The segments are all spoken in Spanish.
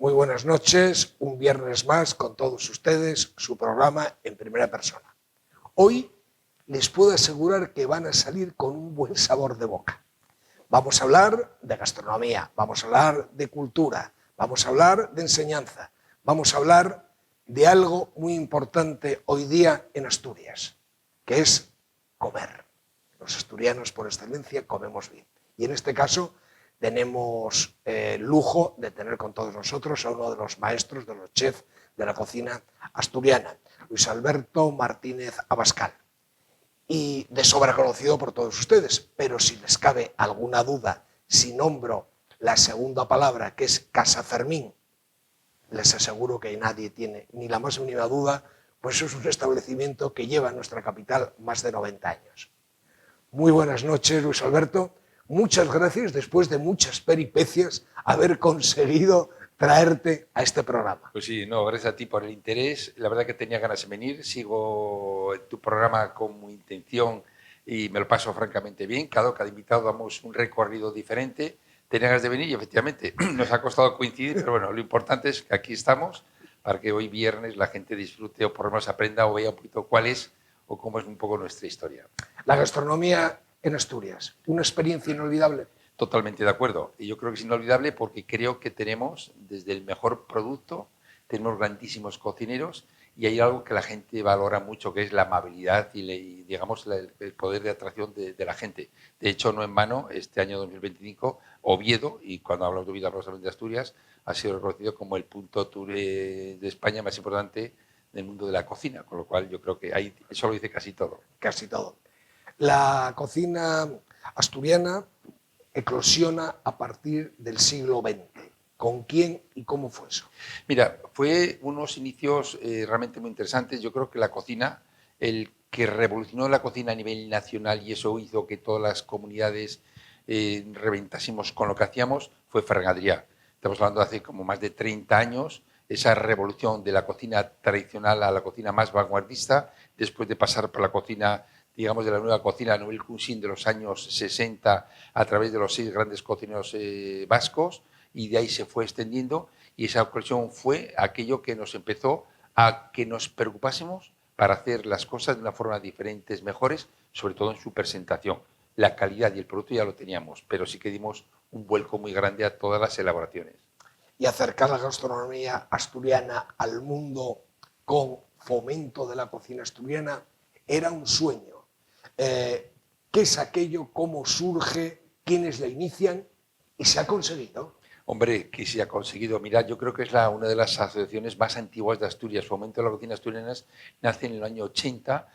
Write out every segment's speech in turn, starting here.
Muy buenas noches, un viernes más con todos ustedes, su programa en primera persona. Hoy les puedo asegurar que van a salir con un buen sabor de boca. Vamos a hablar de gastronomía, vamos a hablar de cultura, vamos a hablar de enseñanza, vamos a hablar de algo muy importante hoy día en Asturias, que es comer. Los asturianos por excelencia comemos bien. Y en este caso tenemos el lujo de tener con todos nosotros a uno de los maestros, de los chefs de la cocina asturiana, Luis Alberto Martínez Abascal. Y de sobra conocido por todos ustedes, pero si les cabe alguna duda, si nombro la segunda palabra, que es Casa Fermín, les aseguro que nadie tiene ni la más mínima duda, pues es un establecimiento que lleva en nuestra capital más de 90 años. Muy buenas noches, Luis Alberto. Muchas gracias, después de muchas peripecias, haber conseguido traerte a este programa. Pues sí, no, gracias a ti por el interés. La verdad que tenía ganas de venir. Sigo tu programa con mi intención y me lo paso francamente bien. Cada invitado damos un recorrido diferente. Tenía ganas de venir y efectivamente nos ha costado coincidir, pero bueno, lo importante es que aquí estamos para que hoy viernes la gente disfrute o por lo menos aprenda o vea un poquito cuál es o cómo es un poco nuestra historia. La gastronomía en Asturias, una experiencia inolvidable. Totalmente de acuerdo. Y yo creo que es inolvidable porque creo que tenemos desde el mejor producto, tenemos grandísimos cocineros y hay algo que la gente valora mucho, que es la amabilidad y digamos, el poder de atracción de la gente. De hecho, no en vano, este año 2025, Oviedo, y cuando hablamos de Oviedo hablamos de Asturias, ha sido reconocido como el punto de España más importante del mundo de la cocina, con lo cual yo creo que ahí eso lo dice casi todo. Casi todo. La cocina asturiana eclosiona a partir del siglo XX. ¿Con quién y cómo fue eso? Mira, fue unos inicios realmente muy interesantes. Yo creo que la cocina, el que revolucionó la cocina a nivel nacional y eso hizo que todas las comunidades reventásemos con lo que hacíamos, fue Ferran Adrià. Estamos hablando de hace como más de 30 años, esa revolución de la cocina tradicional a la cocina más vanguardista, después de pasar por la cocina, digamos, de la nueva cocina, Nouvelle Cuisine de los años 60, a través de los 6 grandes cocineros vascos, y de ahí se fue extendiendo y esa ocasión fue aquello que nos empezó a que nos preocupásemos para hacer las cosas de una forma diferente, mejores, sobre todo en su presentación. La calidad y el producto ya lo teníamos, pero sí que dimos un vuelco muy grande a todas las elaboraciones. Y acercar la gastronomía asturiana al mundo con fomento de la cocina asturiana era un sueño. ¿Qué es aquello? ¿Cómo surge? ¿Quiénes la inician? ¿Y se ha conseguido? Hombre, que se ha conseguido. Mirad, yo creo que es una de las asociaciones más antiguas de Asturias. Fomento de la Cocina Asturiana nace en el año 80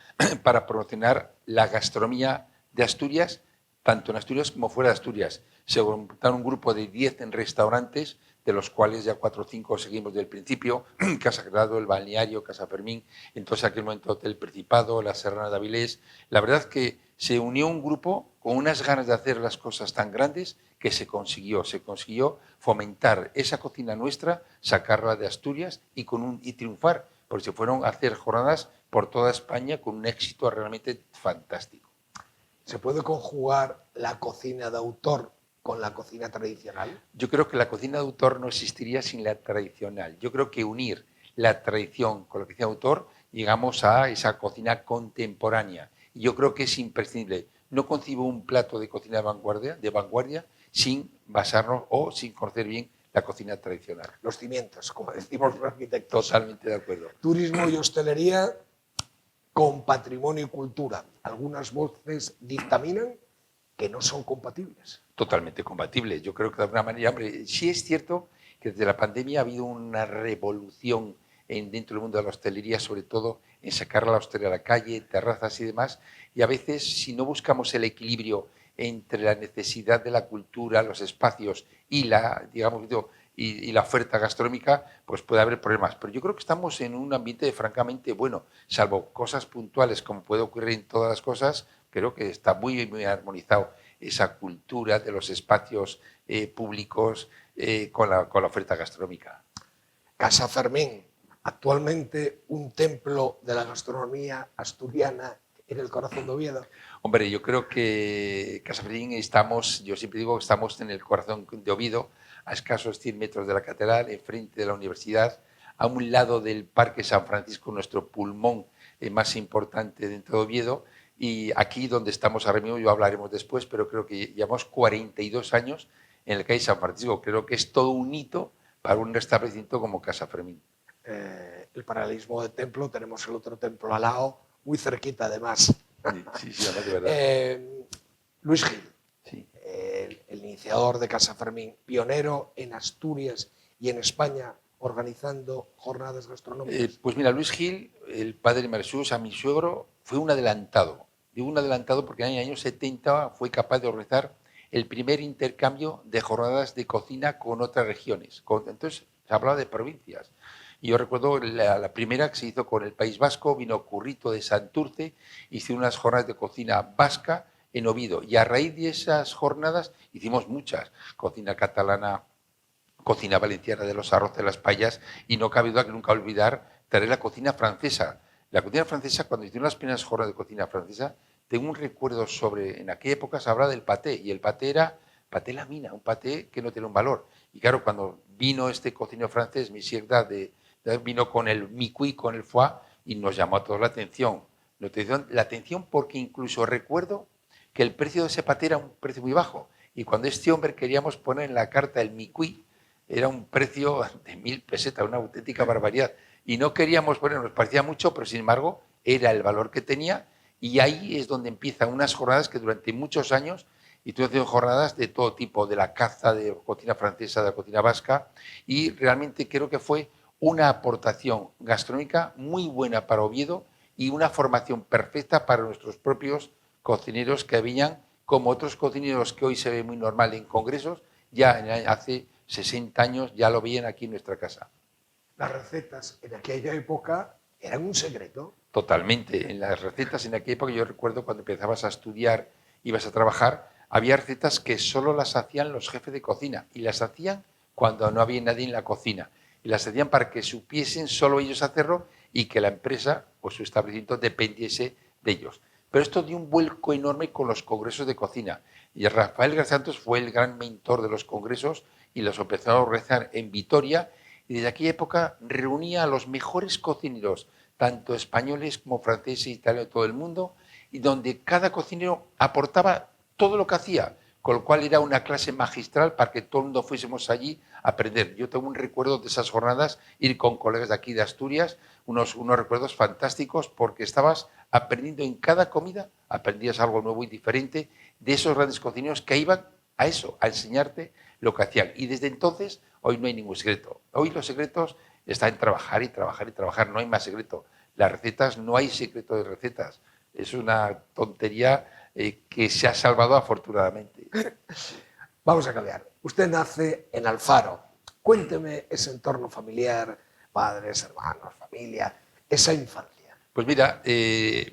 para promocionar la gastronomía de Asturias, tanto en Asturias como fuera de Asturias. Se montaron un grupo de 10 restaurantes, de los cuales ya 4 o 5 seguimos del principio, Casa Grado, El Balneario, Casa Fermín, entonces aquel momento Hotel Principado, La Serrana de Avilés. La verdad que se unió un grupo con unas ganas de hacer las cosas tan grandes que se consiguió fomentar esa cocina nuestra, sacarla de Asturias y triunfar, porque se fueron a hacer jornadas por toda España con un éxito realmente fantástico. ¿Se puede conjugar la cocina de autor con la cocina tradicional? Yo creo que la cocina de autor no existiría sin la tradicional. Yo creo que unir la tradición con la cocina de autor, llegamos a esa cocina contemporánea. Y yo creo que es imprescindible. No concibo un plato de cocina de vanguardia sin basarnos o sin conocer bien la cocina tradicional. Los cimientos, como decimos los arquitectos. Totalmente de acuerdo. Turismo y hostelería con patrimonio y cultura. Algunas voces dictaminan que no son compatibles. Totalmente compatibles. Yo creo que de alguna manera, hombre, sí es cierto que desde la pandemia ha habido una revolución dentro del mundo de la hostelería, sobre todo en sacar la hostelería a la calle, terrazas y demás, y a veces si no buscamos el equilibrio entre la necesidad de la cultura, los espacios y la, digamos, y la oferta gastronómica, pues puede haber problemas. Pero yo creo que estamos en un ambiente francamente bueno, salvo cosas puntuales como puede ocurrir en todas las cosas, creo que está muy, muy armonizado esa cultura de los espacios públicos con la oferta gastronómica. Casa Fermín, actualmente un templo de la gastronomía asturiana en el corazón de Oviedo. Hombre, yo creo que Casa Fermín yo siempre digo que estamos en el corazón de Oviedo, a escasos 100 metros de la catedral, enfrente de la universidad, a un lado del Parque San Francisco, nuestro pulmón más importante dentro de Oviedo, y aquí donde estamos ahora mismo, yo hablaremos después, pero creo que llevamos 42 años en el calle San Francisco. Creo que es todo un hito para un establecimiento como Casa Fermín. El paralelismo del templo, tenemos el otro templo al lado, muy cerquita además. Sí, además de verdad. Luis Gil, Sí. el iniciador de Casa Fermín, pionero en Asturias y en España organizando jornadas gastronómicas. Pues mira, Luis Gil, el padre de María Jesús, a mi suegro, fue un adelantado. Digo un adelantado porque en el año 70 fue capaz de organizar el primer intercambio de jornadas de cocina con otras regiones. Entonces se hablaba de provincias. Y yo recuerdo la primera que se hizo con el País Vasco, vino Currito de Santurce, hizo unas jornadas de cocina vasca en Oviedo. Y a raíz de esas jornadas hicimos muchas. Cocina catalana, cocina valenciana de los arroces, las payas, y no cabe duda que nunca olvidar traer la cocina francesa. La cocina francesa, cuando hicieron las primeras jornadas de cocina francesa, tengo un recuerdo sobre, en aquella época se hablaba del paté, y el paté era paté lamina, un paté que no tiene un valor. Y claro, cuando vino este cocinero francés, Monsieur Dade, vino con el micuí, con el foie, y nos llamó a todos la atención. La atención porque incluso recuerdo que el precio de ese paté era un precio muy bajo. Y cuando este hombre queríamos poner en la carta el micuí, era un precio de 1000 pesetas, una auténtica barbaridad. Y no queríamos poner, nos parecía mucho, pero sin embargo era el valor que tenía. Y ahí es donde empiezan unas jornadas que durante muchos años, y tú haciendo jornadas de todo tipo, de la caza, de cocina francesa, de la cocina vasca, y realmente creo que fue una aportación gastronómica muy buena para Oviedo y una formación perfecta para nuestros propios cocineros que habían, como otros cocineros que hoy se ve muy normal en congresos, ya hace 60 años ya lo veían aquí en nuestra casa. Las recetas en aquella época eran un secreto. Totalmente. En las recetas en aquella época, yo recuerdo cuando empezabas a estudiar, ibas a trabajar, había recetas que solo las hacían los jefes de cocina y las hacían cuando no había nadie en la cocina. Y las hacían para que supiesen solo ellos hacerlo y que la empresa o su establecimiento dependiese de ellos. Pero esto dio un vuelco enorme con los congresos de cocina. Y Rafael García Santos fue el gran mentor de los congresos y los empezó a organizar en Vitoria. Y desde aquella época reunía a los mejores cocineros, tanto españoles como franceses, italianos, de todo el mundo, y donde cada cocinero aportaba todo lo que hacía, con lo cual era una clase magistral para que todo el mundo fuésemos allí a aprender. Yo tengo un recuerdo de esas jornadas, ir con colegas de aquí de Asturias, unos recuerdos fantásticos, porque estabas aprendiendo en cada comida, aprendías algo nuevo y diferente de esos grandes cocineros que iban a eso, a enseñarte lo que hacían. Y desde entonces, hoy no hay ningún secreto. Hoy los secretos están en trabajar y trabajar y trabajar, no hay más secreto. Las recetas, no hay secreto de recetas. Es una tontería que se ha salvado afortunadamente. Vamos a cambiar. Usted nace en Alfaro. Cuénteme ese entorno familiar, padres, hermanos, familia, esa infancia. Pues mira,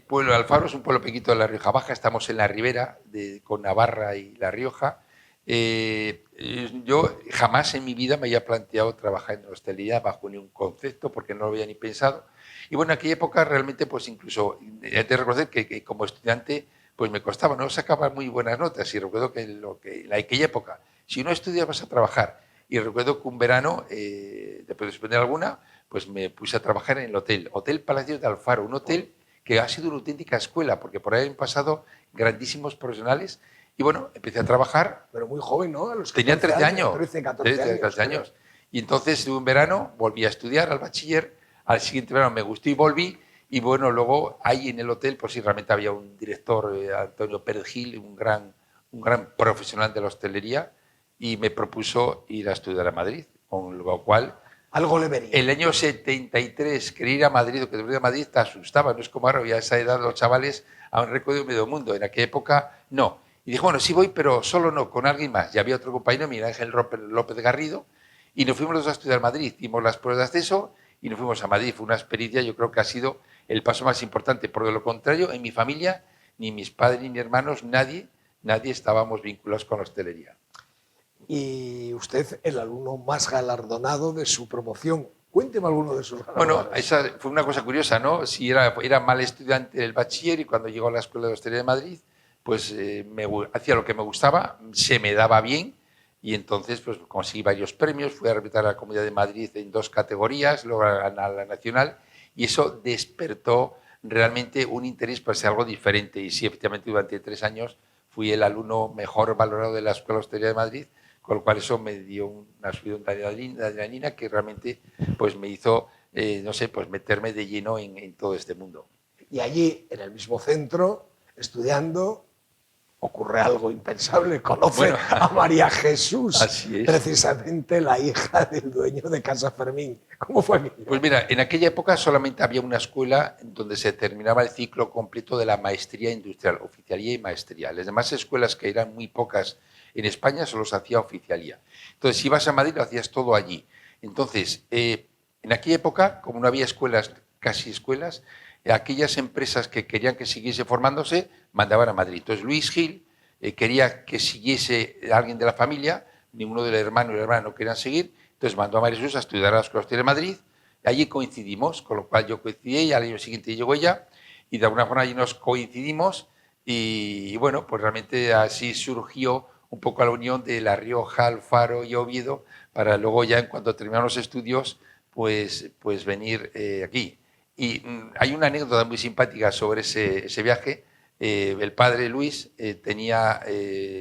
pueblo de Alfaro es un pueblo pequeñito de la Rioja Baja, estamos en la ribera con Navarra y La Rioja. Yo jamás en mi vida me había planteado trabajar en hostelería bajo ningún concepto porque no lo había ni pensado. Y bueno, en aquella época realmente, pues incluso, he de reconocer que como estudiante, pues me costaba, no sacaba muy buenas notas. Y recuerdo que en aquella época, si no estudias vas a trabajar. Y recuerdo que un verano, después de suspender alguna, pues me puse a trabajar en el Hotel Palacios de Alfaro, un hotel que ha sido una auténtica escuela, porque por ahí han pasado grandísimos profesionales. Y bueno, empecé a trabajar. Pero muy joven, ¿no? A los tenía 13 años. 13, 14 años. Y entonces, un verano, volví a estudiar al bachiller. Al siguiente verano me gustó y volví. Y bueno, luego ahí en el hotel, pues sí, realmente había un director, Antonio Pérez Gil, un gran profesional de la hostelería, y me propuso ir a estudiar a Madrid, con lo cual... Algo le vería. El año 73, querer ir a Madrid o que ir a Madrid te asustaba, no es como ahora, ya a esa edad los chavales han recorrido medio mundo, en aquella época no. Y dije, bueno, sí voy, pero solo no, con alguien más. Y había otro compañero, Miguel Ángel López Garrido, y nos fuimos los dos a estudiar a Madrid. Hicimos las pruebas de acceso y nos fuimos a Madrid. Fue una experiencia, yo creo que ha sido el paso más importante. Por lo contrario, en mi familia, ni mis padres ni mis hermanos, nadie estábamos vinculados con la hostelería. Y usted, el alumno más galardonado de su promoción. Cuénteme alguno de sus galardones. Bueno, esa fue una cosa curiosa, ¿no? Si era mal estudiante del bachiller y cuando llegó a la Escuela de Hostelería de Madrid, pues hacía lo que me gustaba, se me daba bien. y entonces pues conseguí varios premios, fui a representar a la Comunidad de Madrid en 2 categorías, luego a la nacional, y eso despertó realmente un interés por ser algo diferente. Y sí, efectivamente, durante 3 años fui el alumno mejor valorado de la Escuela de Hostelería de Madrid, con lo cual eso me dio una subida de adrenalina que realmente pues me hizo, no sé, pues meterme de lleno en todo este mundo. Y allí, en el mismo centro, estudiando, ocurre algo impensable, conoce Bueno, a María Jesús, así es. precisamente la hija del dueño de Casa Fermín. ¿Cómo fue aquello? Pues mira, en aquella época solamente había una escuela donde se terminaba el ciclo completo de la maestría industrial, oficialía y maestría. Las demás escuelas, que eran muy pocas en España, solo se hacía oficialía. Entonces, si ibas a Madrid, lo hacías todo allí. Entonces, en aquella época, como no había escuelas, casi escuelas, aquellas empresas que querían que siguiese formándose, mandaban a Madrid. Entonces, Luis Gil quería que siguiese alguien de la familia, ninguno del hermano y la hermana no querían seguir, entonces mandó a María Jesús a estudiar a la Escuela de Madrid. Allí coincidimos, con lo cual yo coincidí y al año siguiente llegó ella y de alguna forma allí nos coincidimos y bueno, pues realmente así surgió un poco la unión de La Rioja, Alfaro y Oviedo para luego ya en cuanto terminamos los estudios pues venir aquí. Y hay una anécdota muy simpática sobre ese viaje. El padre Luis tenía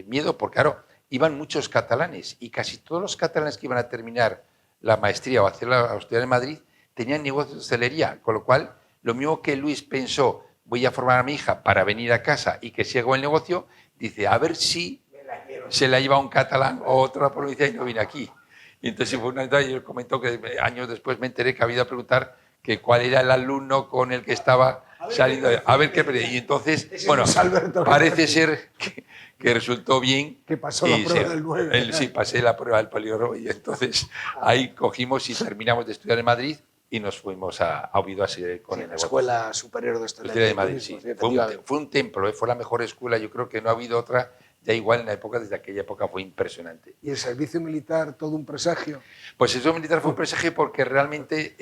miedo porque, claro, iban muchos catalanes y casi todos los catalanes que iban a terminar la maestría o hacer la austeridad en Madrid tenían negocios de hostelería, con lo cual lo mismo que Luis pensó, voy a formar a mi hija para venir a casa y que siga el negocio, dice, a ver si se la lleva un catalán o otra provincia y no viene aquí. Y entonces fue una y él comentó que años después me enteré que había ido a preguntar que cuál era el alumno con el que estaba saliendo, a ver qué. Y entonces, bueno, parece ser que resultó bien. Que pasó la prueba del 9. Sí, pasé la prueba del poligrafo y entonces ahí cogimos y terminamos de estudiar en Madrid y nos fuimos a Oviedo a seguir con el negocio. Escuela Superior de Hostelería de Madrid, sí. Fue un templo, fue la mejor escuela, yo creo que no ha habido otra ya igual en la época, desde aquella época fue impresionante. ¿Y el servicio militar todo un presagio? Pues el servicio militar fue un presagio porque realmente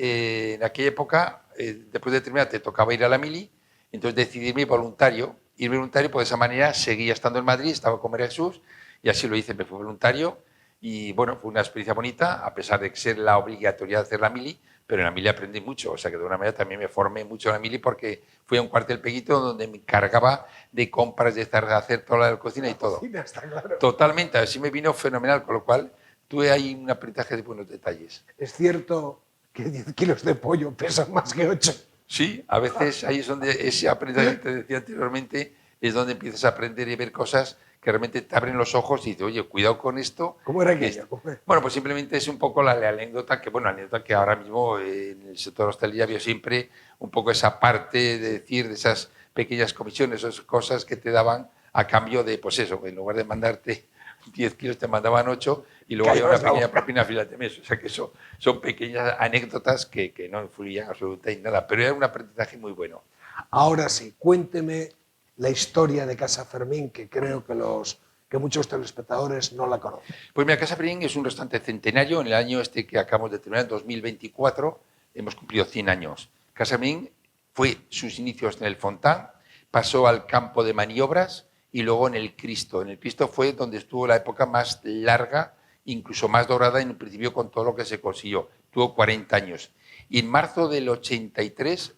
en aquella época, después de terminar, te tocaba ir a la mili, entonces decidí irme voluntario. Ir voluntario, pues de esa manera seguía estando en Madrid, estaba con María Jesús, y así lo hice, me fui voluntario, y bueno, fue una experiencia bonita, a pesar de ser la obligatoriedad de hacer la mili, pero en la mili aprendí mucho, o sea que de una manera también me formé mucho en la mili porque fui a un cuartel pequeñito donde me encargaba de compras, de hacer toda la cocina y todo. Cocina, está claro. Totalmente, así me vino fenomenal, con lo cual tuve ahí un aprendizaje de buenos detalles. ¿Es cierto que 10 kilos de pollo pesan más que 8? Sí, a veces ahí es donde ese aprendizaje que te decía anteriormente es donde empiezas a aprender y ver cosas que realmente te abren los ojos y dices, oye, cuidado con esto. ¿Cómo era aquello? Bueno, pues simplemente es un poco la anécdota que ahora mismo en el sector hostelería veo siempre un poco esa parte de decir, de esas pequeñas comisiones, esas cosas que te daban a cambio de, pues eso, en lugar de mandarte 10 kilos te mandaban 8 y luego había una pequeña propina a final de mes. O sea que eso son pequeñas anécdotas que no influían absolutamente en nada, pero era un aprendizaje muy bueno. Ahora sí, cuénteme la historia de Casa Fermín, que creo que muchos telespectadores no la conocen. Pues mira, Casa Fermín es un restaurante centenario. En el año que acabamos de terminar, en 2024, hemos cumplido 100 años. Casa Fermín fue sus inicios en el Fontán, pasó al campo de maniobras y luego en el Cristo. En el Cristo fue donde estuvo la época más larga, incluso más dorada en un principio con todo lo que se consiguió. Tuvo 40 años. Y en marzo del 83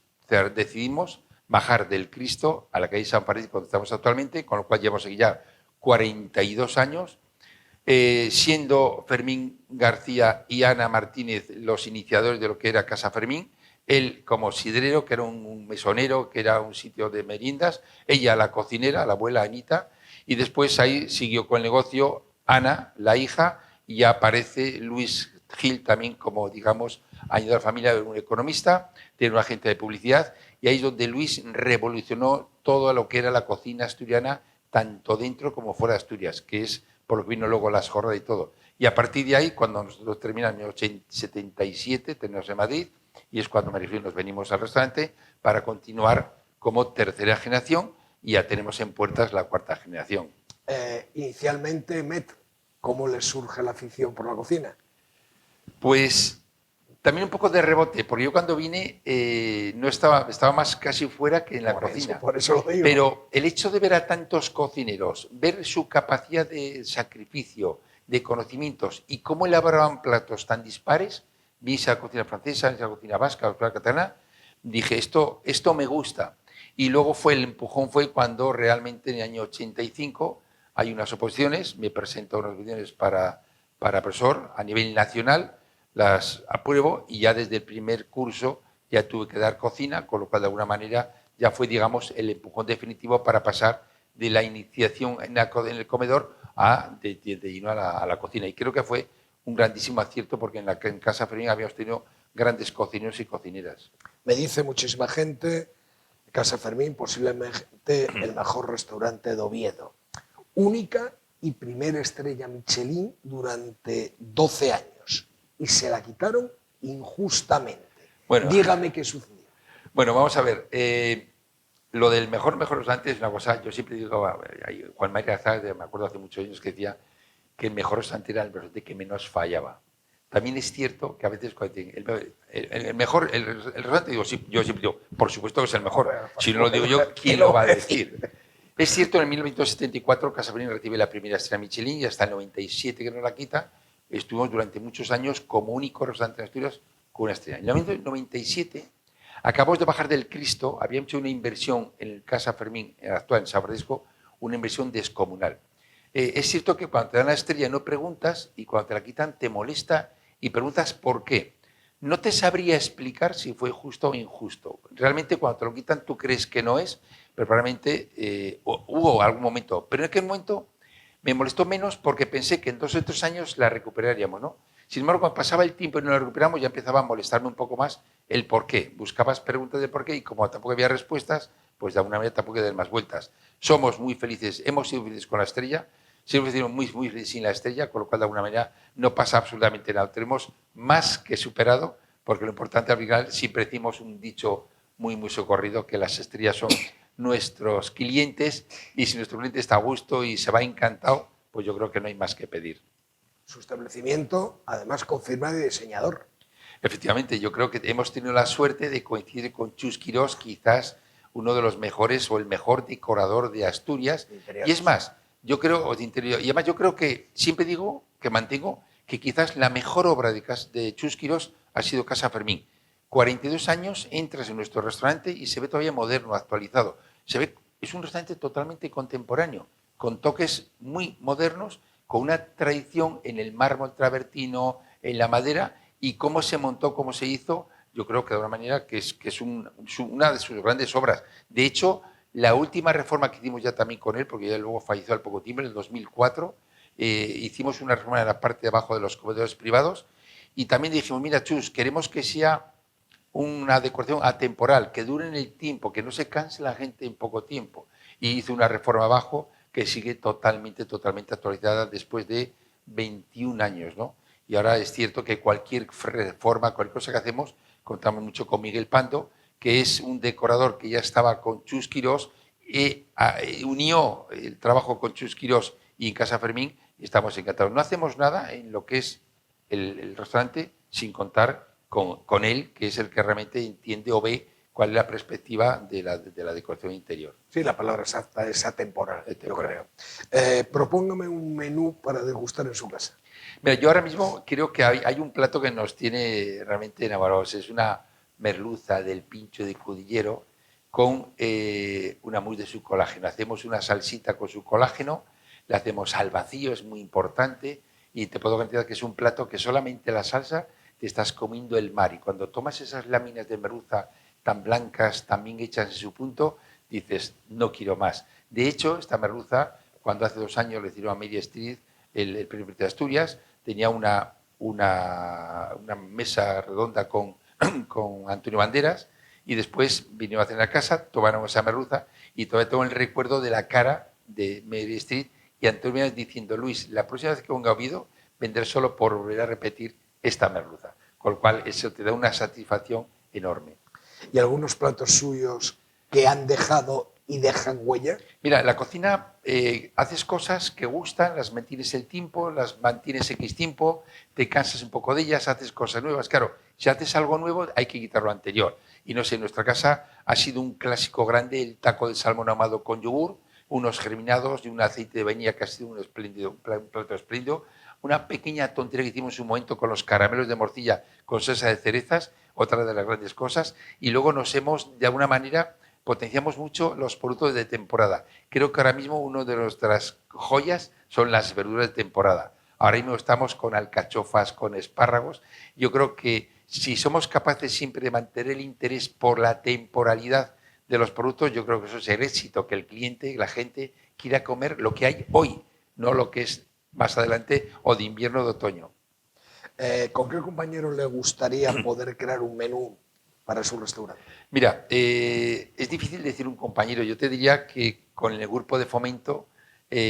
decidimos bajar del Cristo a la calle San París, donde estamos actualmente, con lo cual llevamos aquí ya 42 años, siendo Fermín García y Ana Martínez los iniciadores de lo que era Casa Fermín, él como sidrero, que era un mesonero, que era un sitio de meriendas, ella la cocinera, la abuela Anita, y después ahí siguió con el negocio Ana, la hija, y ya aparece Luis Gil también como, digamos, añadido a la familia, un economista, tiene un agente de publicidad, y ahí es donde Luis revolucionó todo lo que era la cocina asturiana, tanto dentro como fuera de Asturias, que es por lo que vino luego las jornadas y todo. Y a partir de ahí, cuando nosotros terminamos en 1977, tenemos en Madrid, y es cuando María Jesús nos venimos al restaurante para continuar como tercera generación y ya tenemos en puertas la cuarta generación. Inicialmente, Met, ¿cómo les surge la afición por la cocina? Pues también un poco de rebote, porque yo cuando vine no estaba más casi fuera que en la cocina. Por eso lo digo. Pero el hecho de ver a tantos cocineros, ver su capacidad de sacrificio, de conocimientos y cómo elaboraban platos tan dispares, vi esa cocina francesa, esa cocina vasca, la catalana, dije, esto me gusta. Y luego el empujón fue cuando realmente en el año 85 hay unas oposiciones, me presento a unas oposiciones para profesor a nivel nacional, las apruebo y ya desde el primer curso ya tuve que dar cocina, con lo cual de alguna manera ya fue, digamos, el empujón definitivo para pasar de la iniciación en el comedor de lleno a la cocina. Y creo que fue un grandísimo acierto porque en Casa Fermín habíamos tenido grandes cocineros y cocineras. Me dice muchísima gente, Casa Fermín, posiblemente el mejor restaurante de Oviedo. Única y primera estrella Michelin durante 12 años. Y se la quitaron injustamente. Bueno, dígame qué sucedió. Bueno, vamos a ver. Lo del mejor restaurante es una cosa, yo siempre digo, Juan María Azar, me acuerdo hace muchos años que decía que el mejor restaurante era el restaurante que menos fallaba. También es cierto que a veces el mejor, el restaurante, digo, yo siempre digo, por supuesto que es el mejor. Si no lo digo yo, ¿quién lo va a decir? Es cierto, en 1974 Casa Fermín recibe la primera estrella Michelin y hasta el 97 que nos la quita, estuvimos durante muchos años como único restaurante en Asturias con una estrella. En el 1997 acabamos de bajar del Cristo, habíamos hecho una inversión en el Casa Fermín, actual en San Francisco, una inversión descomunal. Es cierto que cuando te dan la estrella no preguntas y cuando te la quitan te molesta y preguntas por qué. No te sabría explicar si fue justo o injusto. Realmente cuando te lo quitan tú crees que no es, pero probablemente hubo algún momento. Pero en aquel momento me molestó menos porque pensé que en 2 o 3 años la recuperaríamos, ¿no? Sin embargo, cuando pasaba el tiempo y no la recuperamos, ya empezaba a molestarme un poco más el por qué. Buscabas preguntas de por qué y como tampoco había respuestas, pues de alguna manera tampoco hay que dar más vueltas. Somos muy felices, hemos sido felices con la estrella, siempre hemos sido muy felices sin la estrella, con lo cual de alguna manera no pasa absolutamente nada. Tenemos más que superado, porque lo importante al final siempre decimos un dicho muy socorrido, que las estrellas son nuestros clientes y si nuestro cliente está a gusto y se va encantado, pues yo creo que no hay más que pedir. Su establecimiento, además, confirma de diseñador. Efectivamente, yo creo que hemos tenido la suerte de coincidir con Chus Quirós, quizás uno de los mejores o el mejor decorador de Asturias. Y es más, yo creo, de interior, y además yo creo que siempre digo, que mantengo, que quizás la mejor obra de Chus Quirós ha sido Casa Fermín. 42 años, entras en nuestro restaurante y se ve todavía moderno, actualizado. Se ve, es un restaurante totalmente contemporáneo, con toques muy modernos, con una tradición en el mármol travertino, en la madera, y cómo se montó, cómo se hizo, yo creo que de alguna manera que es una de sus grandes obras. De hecho, la última reforma que hicimos ya también con él, porque ya luego falleció al poco tiempo, en el 2004, hicimos una reforma en la parte de abajo de los comedores privados, y también dijimos, mira, Chus, queremos que sea una decoración atemporal, que dure en el tiempo, que no se canse la gente en poco tiempo. Y hizo una reforma abajo que sigue totalmente actualizada después de 21 años, ¿no? Y ahora es cierto que cualquier reforma, cualquier cosa que hacemos, contamos mucho con Miguel Pando, que es un decorador que ya estaba con Chus Quirós, unió el trabajo con Chus Quirós y en Casa Fermín, y estamos encantados. No hacemos nada en lo que es el restaurante sin contar con él, que es el que realmente entiende o ve cuál es la perspectiva de la decoración interior. Sí, la palabra exacta es atemporal, yo creo. Propóngame un menú para degustar en su casa. Mira, yo ahora mismo creo que hay un plato que nos tiene realmente enamorados. Es una merluza del pincho de Cudillero con una mousse de su colágeno. Hacemos una salsita con su colágeno, la hacemos al vacío, es muy importante, y te puedo garantizar que es un plato que solamente la salsa te estás comiendo el mar. Y cuando tomas esas láminas de merluza tan blancas, tan bien hechas en su punto, dices, no quiero más. De hecho, esta merluza, cuando hace 2 años le hicieron a Media Street, el Premio de Asturias, tenía una mesa redonda con Antonio Banderas y después vinieron a cenar a casa, tomaron esa merluza y todavía tengo el recuerdo de la cara de Media Street y Antonio Banderas diciendo, Luis, la próxima vez que venga a Oviedo, vendré solo por volver a repetir esta merluza. Con lo cual, eso te da una satisfacción enorme. ¿Y algunos platos suyos que han dejado y dejan huella? Mira, en la cocina haces cosas que gustan, las mantienes el tiempo, las mantienes X tiempo, te cansas un poco de ellas, haces cosas nuevas. Claro, si haces algo nuevo hay que quitar lo anterior. Y no sé, en nuestra casa ha sido un clásico grande el taco de salmón ahumado con yogur, unos germinados y un aceite de vainilla que ha sido un plato espléndido. una pequeña tontería que hicimos en un momento con los caramelos de morcilla con salsa de cerezas, otra de las grandes cosas, y luego de alguna manera, potenciamos mucho los productos de temporada. Creo que ahora mismo una de nuestras joyas son las verduras de temporada. Ahora mismo estamos con alcachofas, con espárragos. Yo creo que si somos capaces siempre de mantener el interés por la temporalidad de los productos, yo creo que eso es el éxito, que el cliente, la gente quiera comer lo que hay hoy, no lo que es más adelante o de invierno o de otoño. ¿Con qué compañero le gustaría poder crear un menú para su restaurante? Mira, es difícil decir un compañero. Yo te diría que con el grupo de fomento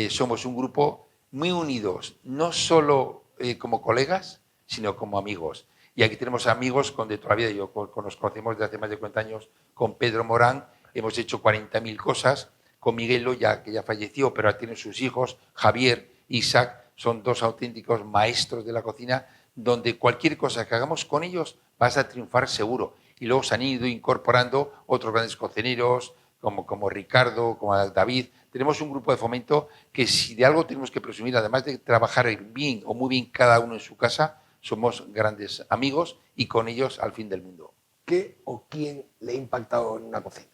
somos un grupo muy unidos, no solo como colegas, sino como amigos. Y aquí tenemos amigos de toda la vida. Nos conocemos desde hace más de 40 años con Pedro Morán. Hemos hecho 40.000 cosas. Con Miguelo, que ya falleció, pero ahora tiene sus hijos, Javier, Isaac, son dos auténticos maestros de la cocina, donde cualquier cosa que hagamos con ellos vas a triunfar seguro. Y luego se han ido incorporando otros grandes cocineros, como Ricardo, como David. Tenemos un grupo de fomento que si de algo tenemos que presumir, además de trabajar bien o muy bien cada uno en su casa, somos grandes amigos y con ellos al fin del mundo. ¿Qué o quién le ha impactado en una cocina?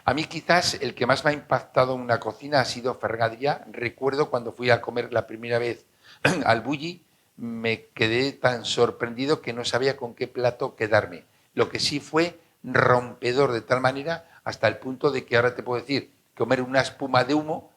A mí quizás el que más me ha impactado en una cocina ha sido Ferran Adrià. Recuerdo cuando fui a comer la primera vez al Bulli, me quedé tan sorprendido que no sabía con qué plato quedarme. Lo que sí fue rompedor de tal manera hasta el punto de que ahora te puedo decir, comer una espuma de humo,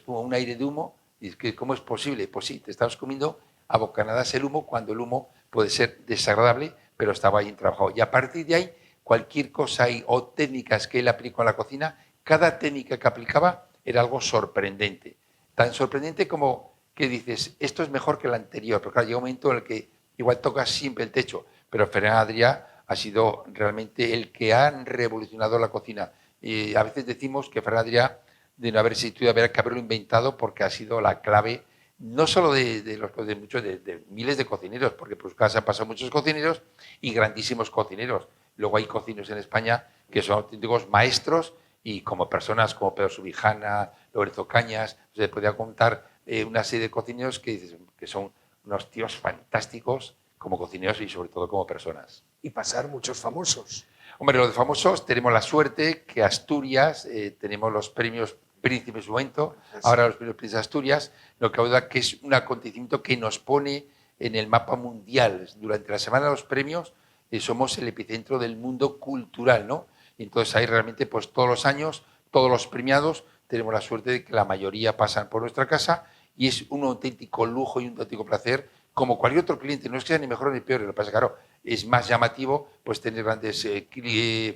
un aire de humo, y es que ¿cómo es posible? Pues sí, te estabas comiendo a bocanadas el humo cuando el humo puede ser desagradable, pero estaba ahí trabajado. Y a partir de ahí, cualquier cosa o técnicas que él aplicó en la cocina, cada técnica que aplicaba era algo sorprendente. Tan sorprendente como que dices, esto es mejor que la anterior, pero claro, llega un momento en el que igual tocas siempre el techo, pero Ferran Adrià ha sido realmente el que ha revolucionado la cocina. Y a veces decimos que Ferran Adrià, de no haber existido, haber que haberlo inventado porque ha sido la clave no solo de miles de cocineros, porque por su casa han pasado muchos cocineros y grandísimos cocineros. Luego hay cocineros en España que son auténticos maestros y como personas como Pedro Subijana, Lorenzo Cañas, se podría contar una serie de cocineros que son unos tíos fantásticos como cocineros y sobre todo como personas. Y pasar muchos famosos. Hombre, los de famosos tenemos la suerte que Asturias, tenemos los premios Príncipe su momento, ahora los premios Príncipe de Asturias, lo que ayuda que es un acontecimiento que nos pone en el mapa mundial. Durante la semana de los premios somos el epicentro del mundo cultural, ¿no? Y entonces ahí realmente, pues todos los años, todos los premiados, tenemos la suerte de que la mayoría pasan por nuestra casa y es un auténtico lujo y un auténtico placer, como cualquier otro cliente. No es que sea ni mejor ni peor, lo que pasa es que, claro, es más llamativo pues tener grandes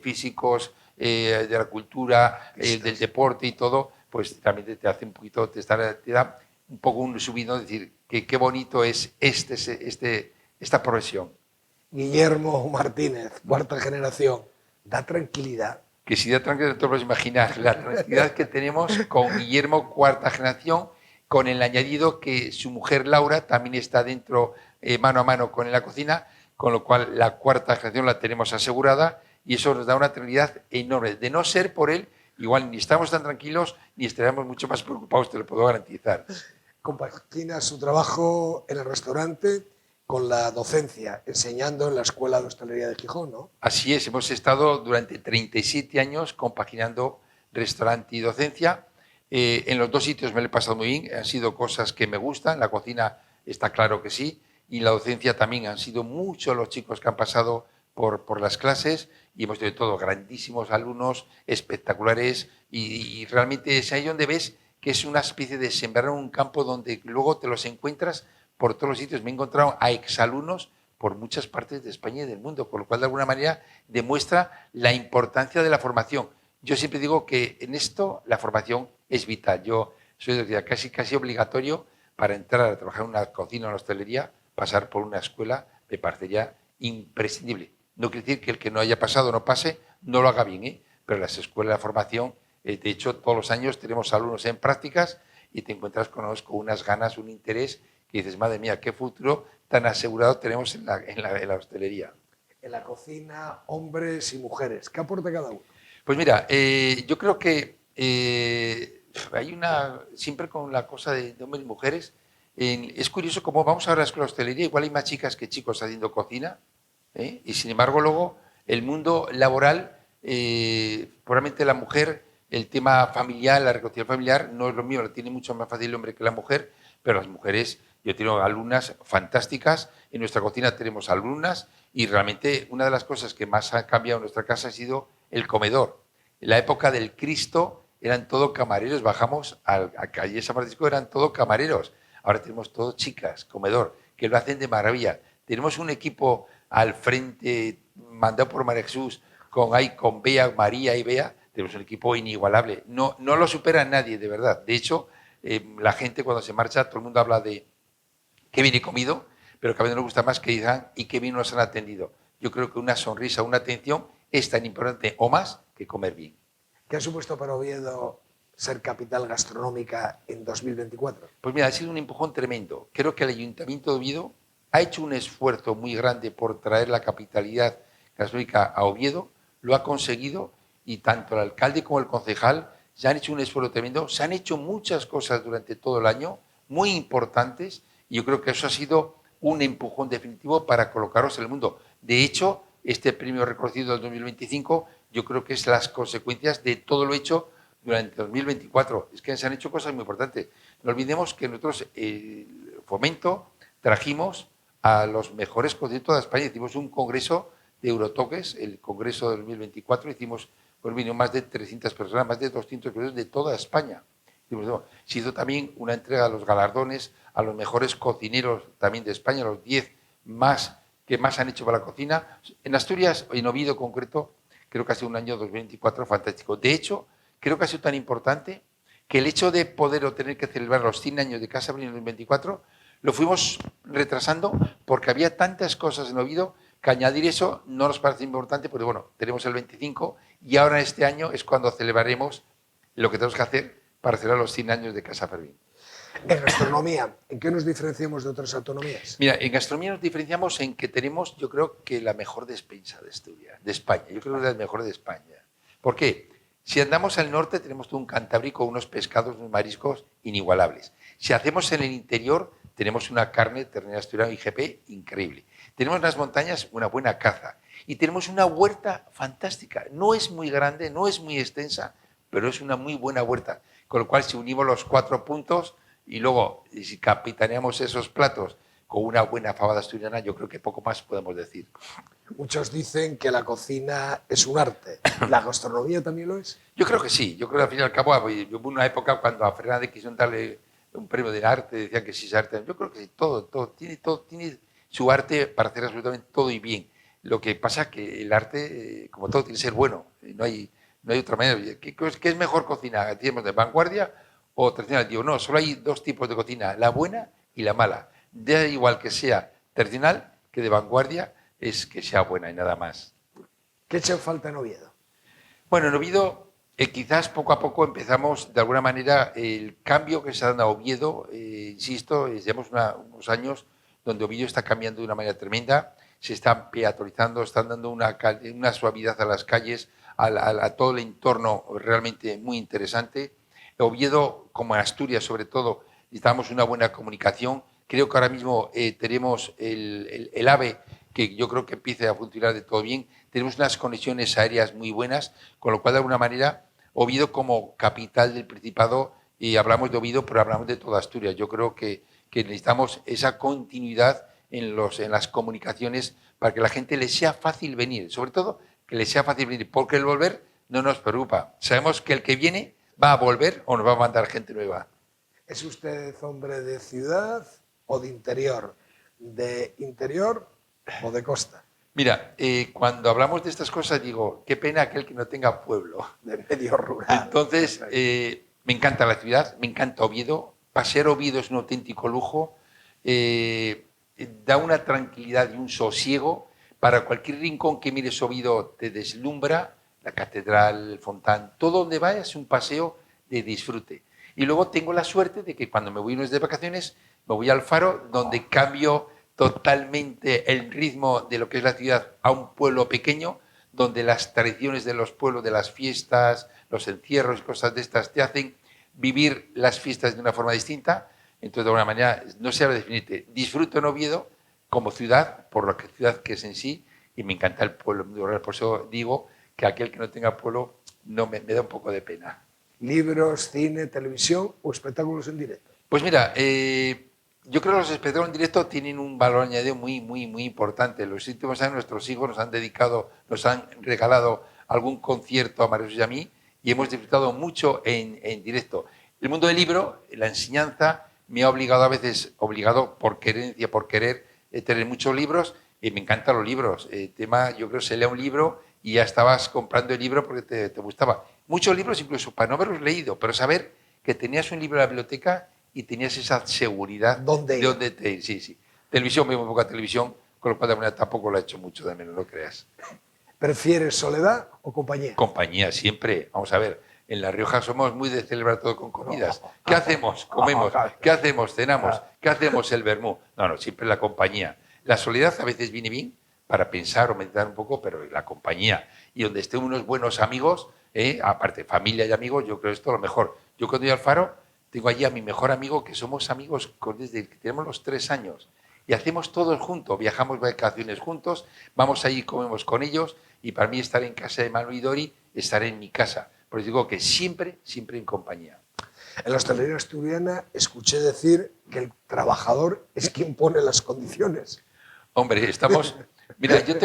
físicos de la cultura, del deporte y todo, pues también te hace un poquito, te da un poco un subido, decir que qué bonito es esta profesión. Guillermo Martínez, cuarta generación, da tranquilidad. Que si da tranquilidad, te puedes imaginar la tranquilidad que tenemos con Guillermo, cuarta generación, con el añadido que su mujer Laura también está dentro, mano a mano con la cocina, con lo cual la cuarta generación la tenemos asegurada y eso nos da una tranquilidad enorme. De no ser por él, igual ni estamos tan tranquilos ni estaríamos mucho más preocupados, te lo puedo garantizar. Compagina su trabajo en el restaurante con la docencia, enseñando en la Escuela de Hostelería de Gijón, ¿no? Así es, hemos estado durante 37 años compaginando restaurante y docencia. En los dos sitios me lo he pasado muy bien, han sido cosas que me gustan, la cocina está claro que sí, y la docencia también, han sido muchos los chicos que han pasado por las clases y hemos tenido todo, grandísimos alumnos, espectaculares, y realmente es ahí donde ves que es una especie de sembrar un campo donde luego te los encuentras por todos los sitios. Me he encontrado a exalumnos por muchas partes de España y del mundo, con lo cual de alguna manera demuestra la importancia de la formación. Yo siempre digo que en esto la formación es vital. Yo soy casi obligatorio para entrar a trabajar en una cocina o en una hostelería, pasar por una escuela me parecería imprescindible. No quiere decir que el que no haya pasado no pase, no lo haga bien, pero las escuelas de formación, de hecho, todos los años tenemos alumnos en prácticas y te encuentras con unas ganas, un interés que dices, madre mía, qué futuro tan asegurado tenemos en la hostelería. En la cocina, hombres y mujeres. ¿Qué aporta cada uno? Pues mira, yo creo que hay siempre con la cosa de hombres y mujeres, Es curioso cómo vamos ahora con la hostelería, igual hay más chicas que chicos haciendo cocina, y sin embargo luego el mundo laboral, probablemente la mujer, el tema familiar, la reconciliación familiar no es lo mío, lo tiene mucho más fácil el hombre que la mujer, pero las mujeres, yo tengo alumnas fantásticas, en nuestra cocina tenemos alumnas y realmente una de las cosas que más ha cambiado en nuestra casa ha sido el comedor. En la época del Cristo eran todo camareros, bajamos a calle San Francisco, eran todo camareros. Ahora tenemos todo chicas, comedor, que lo hacen de maravilla. Tenemos un equipo al frente, mandado por María Jesús, con Bea, María y Bea, tenemos un equipo inigualable. No lo supera nadie, de verdad. De hecho, la gente cuando se marcha, todo el mundo habla de qué bien he comido, pero que a mí no nos gusta más que digan y qué bien nos han atendido. Yo creo que una sonrisa, una atención es tan importante o más que comer bien. ¿Qué ha supuesto para Oviedo ser capital gastronómica en 2024? Pues mira, ha sido un empujón tremendo. Creo que el Ayuntamiento de Oviedo ha hecho un esfuerzo muy grande por traer la capitalidad gastronómica a Oviedo, lo ha conseguido y tanto el alcalde como el concejal se han hecho un esfuerzo tremendo, se han hecho muchas cosas durante todo el año, muy importantes, y yo creo que eso ha sido un empujón definitivo para colocaros en el mundo. De hecho, este premio reconocido del 2025, yo creo que es las consecuencias de todo lo hecho durante 2024. Es que se han hecho cosas muy importantes. No olvidemos que nosotros, Fomento, trajimos a los mejores cocineros de toda España. Hicimos un congreso de Eurotoques, el congreso del 2024, hicimos, pues vino más de 300 personas, más de 200 personas de toda España. Se hizo también una entrega a los galardones, a los mejores cocineros también de España, los 10 más que más han hecho para la cocina. En Asturias, en Oviedo en concreto, creo que ha sido un año 2024 fantástico. De hecho, creo que ha sido tan importante que el hecho de poder o tener que celebrar los 100 años de Casa Bril en el 2024 lo fuimos retrasando porque había tantas cosas en Oviedo que añadir eso no nos parece importante, porque bueno, tenemos el 25 y ahora este año es cuando celebraremos lo que tenemos que hacer para celebrar los 100 años de Casa Fermín. En gastronomía, ¿en qué nos diferenciamos de otras autonomías? Mira, en gastronomía nos diferenciamos en que tenemos, yo creo que la mejor despensa de España. Yo creo que es la mejor de España. ¿Por qué? Si andamos al norte tenemos todo un Cantábrico, unos pescados, unos mariscos inigualables. Si hacemos en el interior tenemos una carne ternera asturiana IGP increíble. Tenemos en las montañas una buena caza y tenemos una huerta fantástica. No es muy grande, no es muy extensa, pero es una muy buena huerta. Con lo cual, si unimos los 4 puntos y luego si capitaneamos esos platos con una buena fabada asturiana, yo creo que poco más podemos decir. Muchos dicen que la cocina es un arte. ¿La gastronomía también lo es? Yo creo que sí. Yo creo que al fin y al cabo, yo hubo una época cuando a Fernández quisieron darle un premio del arte, decían que sí es arte. Yo creo que sí, todo tiene su arte para hacer absolutamente todo y bien. Lo que pasa es que el arte, como todo, tiene que ser bueno. No hay otra manera. ¿Qué es mejor cocina? ¿Tenemos de vanguardia o tradicional? Digo, no, solo hay 2 tipos de cocina, la buena y la mala. Da igual que sea tradicional que de vanguardia, es que sea buena y nada más. ¿Qué echa falta en Oviedo? Bueno, en Oviedo quizás poco a poco empezamos, de alguna manera, el cambio que se ha dado a Oviedo, insisto, llevamos unos años donde Oviedo está cambiando de una manera tremenda, se está peatonizando, están dando una suavidad a las calles, a todo el entorno realmente muy interesante. Oviedo, como en Asturias sobre todo, necesitamos una buena comunicación. Creo que ahora mismo tenemos el AVE, que yo creo que empiece a funcionar de todo bien. Tenemos unas conexiones aéreas muy buenas, con lo cual, de alguna manera, Oviedo como capital del Principado, y hablamos de Oviedo, pero hablamos de toda Asturias. Yo creo que necesitamos esa continuidad en las comunicaciones para que a la gente le sea fácil venir, sobre todo que le sea fácil venir, porque el volver no nos preocupa. Sabemos que el que viene va a volver o nos va a mandar gente nueva. ¿Es usted hombre de ciudad o de interior? ¿De interior o de costa? Mira, cuando hablamos de estas cosas digo, qué pena aquel que no tenga pueblo. De medio rural. Entonces, me encanta la ciudad, me encanta Oviedo. Pasear Oviedo es un auténtico lujo. Da una tranquilidad y un sosiego. Para cualquier rincón que mires Oviedo te deslumbra. La catedral, el fontán, todo donde vayas es un paseo de disfrute. Y luego tengo la suerte de que cuando me voy unos de vacaciones, me voy al Faro, donde cambio totalmente el ritmo de lo que es la ciudad a un pueblo pequeño, donde las tradiciones de los pueblos, de las fiestas, los encierros y cosas de estas te hacen vivir las fiestas de una forma distinta. Entonces, de alguna manera, no sé ahora definirte. Disfruto en Oviedo como ciudad, por la ciudad que es en sí, y me encanta el pueblo rural. Por eso digo que aquel que no tenga pueblo no me da un poco de pena. ¿Libros, cine, televisión o espectáculos en directo? Pues mira, yo creo que los espectáculos en directo tienen un valor añadido muy importante. Los últimos años nuestros hijos nos han regalado algún concierto a María José y a mí y hemos disfrutado mucho en directo. El mundo del libro, la enseñanza, me ha obligado a veces, obligado por querencia, por querer tener muchos libros y me encantan los libros. El tema, yo creo, se lee un libro y ya estabas comprando el libro porque te gustaba. Muchos libros incluso para no haberlos leído, pero saber que tenías un libro en la biblioteca y tenías esa seguridad ¿Dónde de ir? dónde te ir. Sí, sí. Televisión, veo muy poca televisión, con lo cual de manera tampoco lo he hecho mucho de menos, no creas. ¿Prefieres soledad o compañía? Compañía, siempre. Vamos a ver, en La Rioja somos muy de celebrar todo con comidas. ¿Qué hacemos? Comemos. ¿Qué hacemos? Cenamos. ¿Qué hacemos? El vermú. No, siempre la compañía. La soledad a veces viene bien para pensar o meditar un poco, pero la compañía. Y donde estén unos buenos amigos, aparte familia y amigos, yo creo que esto es lo mejor. Yo cuando voy al Faro, tengo allí a mi mejor amigo, que somos amigos desde que tenemos los 3 años. Y hacemos todos juntos, viajamos vacaciones juntos, vamos allí, comemos con ellos, y para mí estar en casa de Manu y Dori, estar en mi casa. Por eso digo que siempre en compañía. En la hostelería asturiana escuché decir que el trabajador es quien pone las condiciones. Hombre, estamos... Mira, yo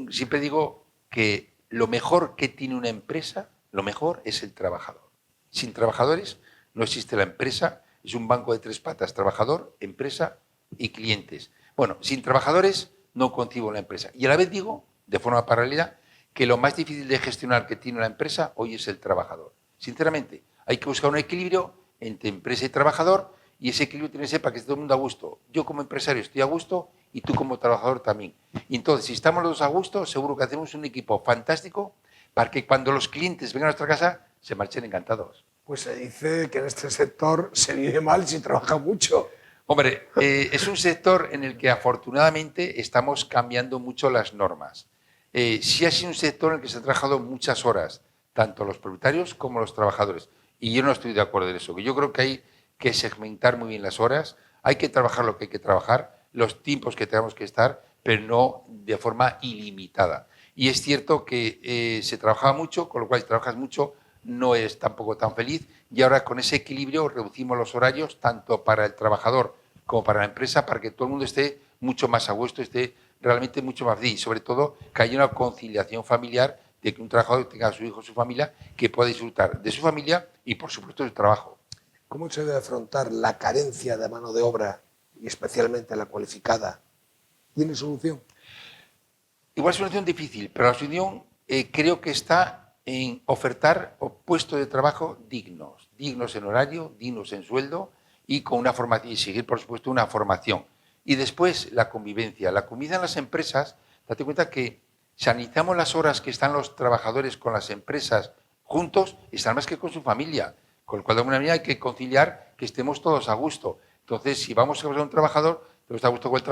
siempre digo que lo mejor que tiene una empresa, lo mejor es el trabajador. Sin trabajadores no existe la empresa, es un banco de 3 patas, trabajador, empresa y clientes. Bueno, sin trabajadores no concibo la empresa. Y a la vez digo, de forma paralela, que lo más difícil de gestionar que tiene una empresa hoy es el trabajador. Sinceramente, hay que buscar un equilibrio entre empresa y trabajador y ese equilibrio tiene que ser para que esté todo el mundo a gusto. Yo como empresario estoy a gusto y tú como trabajador también. Y entonces, si estamos los dos a gusto, seguro que hacemos un equipo fantástico para que cuando los clientes vengan a nuestra casa se marchen encantados. Pues se dice que en este sector se vive mal y se trabaja mucho. Hombre, es un sector en el que afortunadamente estamos cambiando mucho las normas. Sí ha sido un sector en el que se han trabajado muchas horas, tanto los propietarios como los trabajadores. Y yo no estoy de acuerdo en eso. Yo creo que hay que segmentar muy bien las horas, hay que trabajar lo que hay que trabajar, los tiempos que tenemos que estar, pero no de forma ilimitada. Y es cierto que se trabajaba mucho, con lo cual si trabajas mucho no es tampoco tan feliz y ahora con ese equilibrio reducimos los horarios tanto para el trabajador como para la empresa para que todo el mundo esté mucho más a gusto, esté realmente mucho más feliz y sobre todo que haya una conciliación familiar de que un trabajador tenga a su hijo, su familia, que pueda disfrutar de su familia y por supuesto de su trabajo. ¿Cómo se debe afrontar la carencia de mano de obra y especialmente la cualificada? ¿Tiene solución? Igual es una solución difícil, pero la solución creo que está en ofertar puestos de trabajo dignos, dignos en horario, dignos en sueldo y con una formación, y seguir, por supuesto, una formación. Y después la convivencia. La convivencia en las empresas, date cuenta que si analizamos las horas que están los trabajadores con las empresas juntos, están más que con su familia. Con lo cual, de alguna manera, hay que conciliar que estemos todos a gusto. Entonces, si vamos a un trabajador, tenemos que estar a gusto con el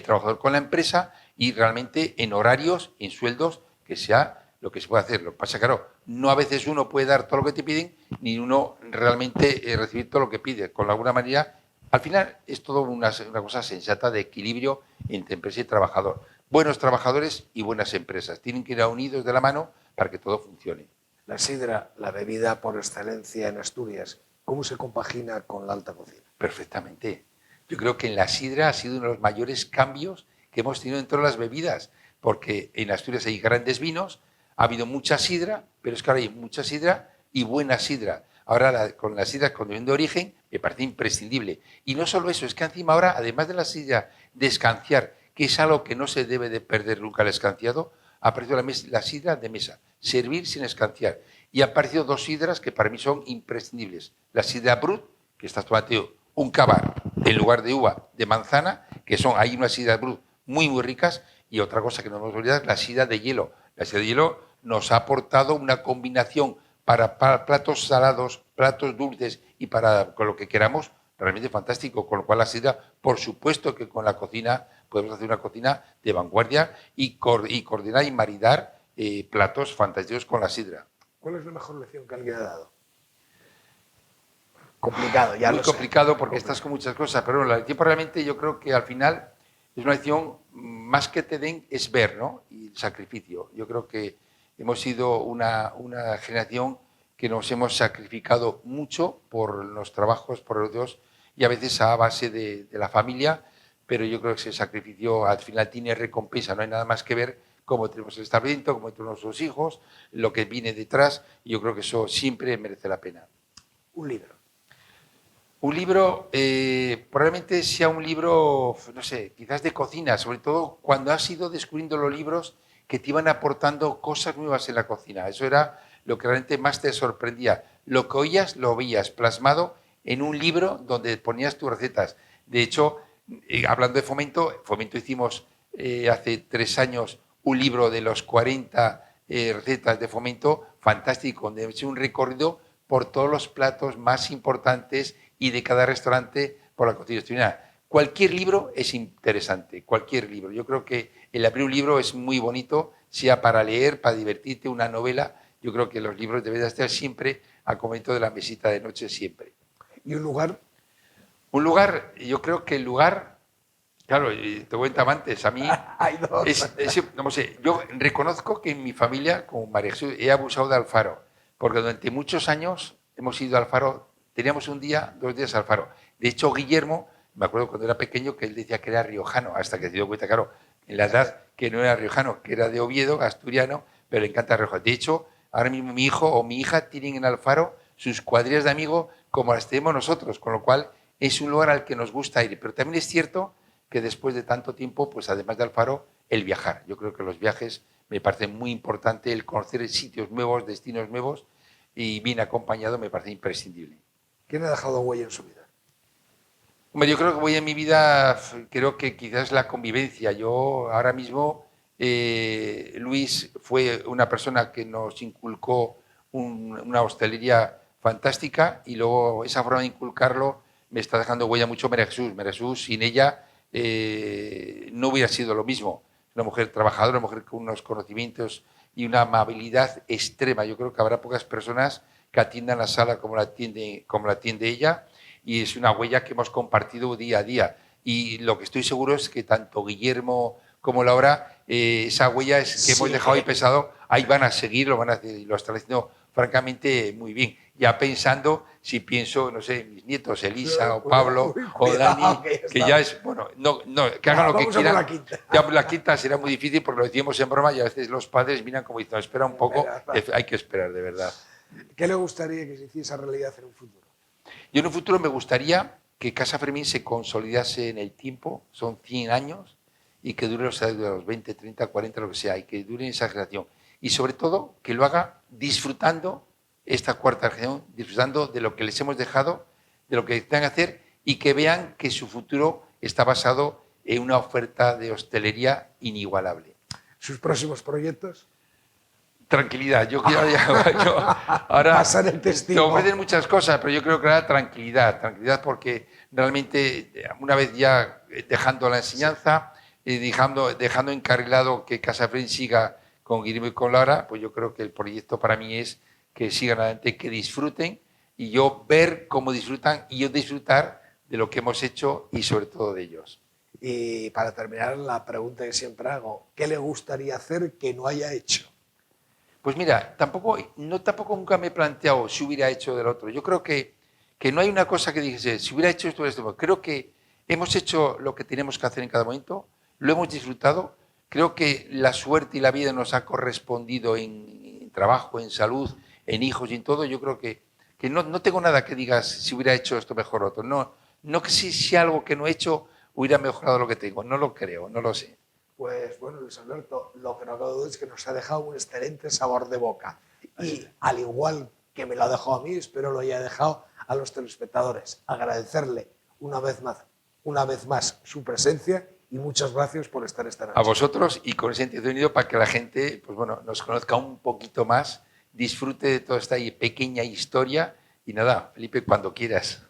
trabajador con la empresa y realmente en horarios, en sueldos, que sea lo que se puede hacer. Lo que pasa, claro, no a veces uno puede dar todo lo que te piden, ni uno realmente recibir todo lo que pide. Con alguna manera, al final es todo una cosa sensata de equilibrio entre empresa y trabajador. Buenos trabajadores y buenas empresas. Tienen que ir unidos de la mano para que todo funcione. La sidra, la bebida por excelencia en Asturias, ¿cómo se compagina con la alta cocina? Perfectamente. Yo creo que en la sidra ha sido uno de los mayores cambios que hemos tenido en todas las bebidas, porque en Asturias hay grandes vinos, ha habido mucha sidra, pero es que ahora hay mucha sidra y buena sidra. Ahora con la sidra con de origen me parece imprescindible. Y no solo eso, es que encima ahora, además de la sidra de escanciar, que es algo que no se debe de perder nunca el escanciado, ha aparecido la sidra de mesa, servir sin escanciar. Y han aparecido 2 sidras que para mí son imprescindibles. La sidra Brut, que estás tomando un cabar en lugar de uva de manzana, que hay unas sidras Brut muy ricas, y otra cosa que no nos olvidar, la sidra de hielo. La sidra de hielo nos ha aportado una combinación para platos salados, platos dulces y para con lo que queramos, realmente fantástico. Con lo cual la sidra, por supuesto que con la cocina podemos hacer una cocina de vanguardia y coordinar y maridar platos fantásticos con la sidra. ¿Cuál es la mejor lección que alguien ha dado? Complicado, ya Muy lo sé. complicado porque estás con muchas cosas, pero bueno, la lección realmente yo creo que al final es una lección más que te den, es ver, ¿no? Y el sacrificio. Yo creo que hemos sido una generación que nos hemos sacrificado mucho por los trabajos, por los dos, y a veces a base de la familia, pero yo creo que ese sacrificio al final tiene recompensa, no hay nada más que ver cómo tenemos el establecimiento, cómo tenemos nuestros hijos, lo que viene detrás, y yo creo que eso siempre merece la pena. Un libro. Un libro, probablemente sea un libro, no sé, quizás de cocina, sobre todo cuando has ido descubriendo los libros que te iban aportando cosas nuevas en la cocina. Eso era lo que realmente más te sorprendía. Lo que oías, lo veías plasmado en un libro donde ponías tus recetas. De hecho, hablando de Fomento, Fomento hicimos hace 3 años un libro de los 40 recetas de Fomento, fantástico, donde he hecho un recorrido por todos los platos más importantes y de cada restaurante por la cocina asturiana. Cualquier libro es interesante, cualquier libro. Yo creo que el abrir un libro es muy bonito, sea para leer, para divertirte, una novela. Yo creo que los libros deben estar siempre al momento de la mesita de noche, siempre. ¿Y un lugar? Un lugar, yo creo que el lugar, claro, te comentaba antes, a mí Hay dos. no sé, yo reconozco que en mi familia, como María Jesús, he abusado de Alfaro, porque durante muchos años hemos ido a Alfaro, teníamos un día, 2 días a Alfaro. De hecho, Guillermo, me acuerdo cuando era pequeño que él decía que era riojano, hasta que se dio cuenta, claro, en la edad que no era riojano, que era de Oviedo, asturiano, pero le encanta Rioja. De hecho, ahora mismo mi hijo o mi hija tienen en Alfaro sus cuadrillas de amigos como las tenemos nosotros, con lo cual es un lugar al que nos gusta ir. Pero también es cierto que después de tanto tiempo, pues además de Alfaro, el viajar. Yo creo que los viajes me parecen muy importante, el conocer sitios nuevos, destinos nuevos, y bien acompañado me parece imprescindible. ¿Quién ha dejado huella en su vida? Hombre, yo creo que voy en mi vida, creo que quizás la convivencia. Yo ahora mismo, Luis fue una persona que nos inculcó una hostelería fantástica y luego esa forma de inculcarlo me está dejando huella mucho María Jesús. María Jesús, sin ella no hubiera sido lo mismo. Una mujer trabajadora, una mujer con unos conocimientos y una amabilidad extrema. Yo creo que habrá pocas personas que atiendan la sala como la atiende ella, y es una huella que hemos compartido día a día. Y lo que estoy seguro es que tanto Guillermo como Laura, esa huella es que hemos dejado ahí pesado, ahí van a seguir, lo van a hacer, y lo están haciendo francamente muy bien. Ya pensando, si pienso, no sé, mis nietos, Elisa o Pablo o Dani, que ya es, bueno, que hagan lo que quieran. La quinta será muy difícil porque lo decimos en broma y a veces los padres miran como dicen, espera un poco, hay que esperar, de verdad. ¿Qué le gustaría que se hiciese realidad en un futuro? Yo en un futuro me gustaría que Casa Fermín se consolidase en el tiempo, son 100 años, y que dure los 20, 30, 40, lo que sea, y que dure esa generación. Y sobre todo, que lo haga disfrutando esta cuarta generación, disfrutando de lo que les hemos dejado, de lo que tengan que hacer, y que vean que su futuro está basado en una oferta de hostelería inigualable. ¿Sus próximos proyectos? Tranquilidad. Yo quiero ahora pasar el testigo. te ofrecen muchas cosas, pero yo creo que ahora tranquilidad porque realmente una vez ya dejando la enseñanza y dejando encarrilado que Casa Fermín siga con Guillermo y con Laura, pues yo creo que el proyecto para mí es que sigan adelante, que disfruten y yo ver cómo disfrutan y yo disfrutar de lo que hemos hecho y sobre todo de ellos. Y para terminar, la pregunta que siempre hago, ¿qué le gustaría hacer que no haya hecho? Pues mira, tampoco nunca me he planteado si hubiera hecho del otro. Yo creo que no hay una cosa que dijese, si hubiera hecho esto. Creo que hemos hecho lo que tenemos que hacer en cada momento, lo hemos disfrutado. Creo que la suerte y la vida nos ha correspondido en trabajo, en salud, en hijos y en todo. Yo creo que no tengo nada que digas si hubiera hecho esto mejor o otro. No que si algo que no he hecho hubiera mejorado lo que tengo. No lo creo, no lo sé. Pues bueno, Luis Alberto, lo que no cabe duda es que nos ha dejado un excelente sabor de boca. Y al igual que me lo ha dejado a mí, espero lo haya dejado a los telespectadores. Agradecerle una vez más su presencia y muchas gracias por estar esta noche. A vosotros y con ese sentido unido para que la gente pues bueno, nos conozca un poquito más, disfrute de toda esta pequeña historia y nada, Felipe, cuando quieras.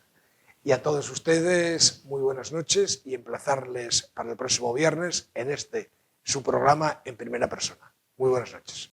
Y a todos ustedes, muy buenas noches y emplazarles para el próximo viernes en su programa en primera persona. Muy buenas noches.